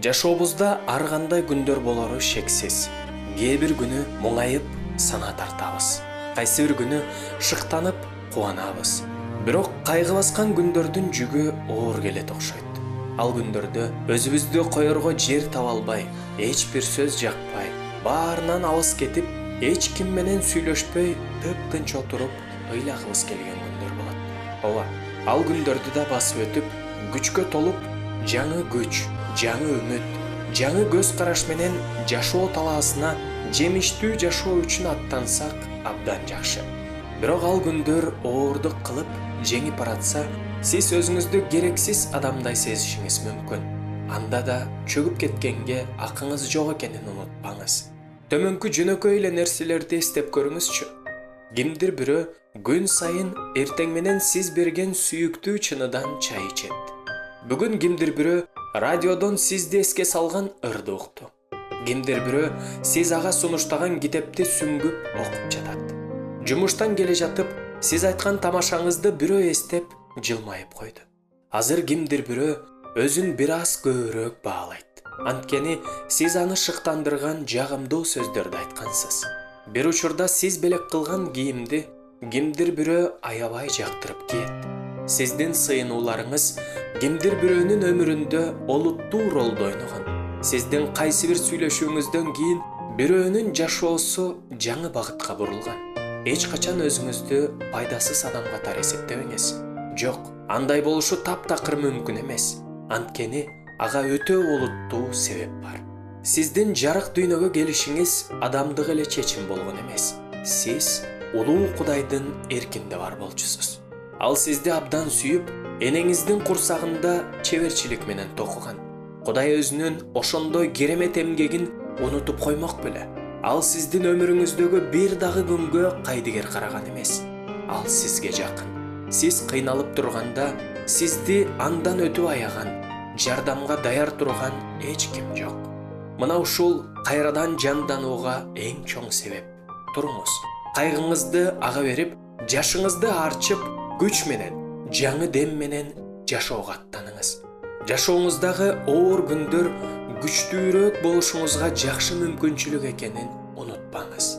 Жашообузда ар кандай күндөр болору шексиз. Кээ бир күнү муңайып сана тартабыз. Кайсы бир күнү шыктанып кубанабыз. Бирок кайгы баскан күндөрдүн жүгү оор келет окшойт. Ал күндөрдө өзүбүздү коерго жер таба албай, эч бир сөз жакпай, баарынан алыс кетип, эч ким менен сүйлөшпөй, тып-тынч отуруп ыйлагыбыз келген күндөр болот. Ооба, ал күндөрдү да басып өтүп, күчкө толуп, жаңы күч, жаңы үмүт, жаңы көз караш менен жашоо талаасына жемиштүү жашоо үчүн аттансак абдан жакшы. Бирок ал күндөр оорундук кылып жеңип баратса, сиз өзүңүздү керексиз адамдай сезишиңиз мүмкүн. Анда да чөгүп кеткенге акыңыз жок экенин унутпаңыз. Төмөнкү жөнөкөй эле нерселерди эстеп көрүңүзчү. Кимдир бирөө күн сайын эртең менен сиз берген сүйүктүү чыныдан чай ичет. Бүгүн кимдир бирөө радиодон сизди эске салган ырды укту. Кимдир бирөө сиз ага сунуштаган китепти сүңгүп окуп жатат. Жумуштан келе жатып, сиз айткан тамашаңызды бирөө эстеп жылмайып койду. Азыр кимдир бирөө өзүн бир аз көбүрөөк баалайт. Анткени сиз аны шыктандырган жагымдуу сөздөрдү айткансыз. Бир учурда сиз белек кылган кийимди кимдир бирөө аябай жактырып кийет. Сиздин сыйынууларыңыз кимдир бирөөнүн өмүрүндө олуттуу ролду ойногон. Сиздин кайсы бир сүйлөшүүңүздөн кийин бирөөнүн жашоосу жаңы багытка бурулган. Эч качан өзүңүздү пайдасыз адам катары эсептебеңиз. Жок, андай болушу таптакыр мүмкүн эмес. Анткени ага өтө олуттуу себеп бар. Сиздин жарык дүйнөгө келишиңиз адамдык эле чечим болгон эмес. Сиз улуу Кудайдын эркинде бар болчусуз. Ал сизди абдан сүйүп, энеңиздин курсагында чеберчилик менен токуган. Кудай өзүнүн ошондой керемет эмгегин унутуп коймок беле. Ал сиздин өмүрүңүздөгү бир дагы күнгө кайдыгер караган эмес. Ал сизге жакын. Сиз кыйналып турганда сизди андан өтүп аяган, жардамга даяр турган эч ким жок. Мына ушул кайрадан жанданууга эң чоң себеп. Туруңуз, кайгыңызды ага берип, жашыңызды арчып, күч менен, жаңы дем менен жашоого аттаныңыз. Жашооңуздагы оор күндөр күчтүүрөөк болушуңузга жакшы мүмкүнчүлүк экенин унутпаңыз.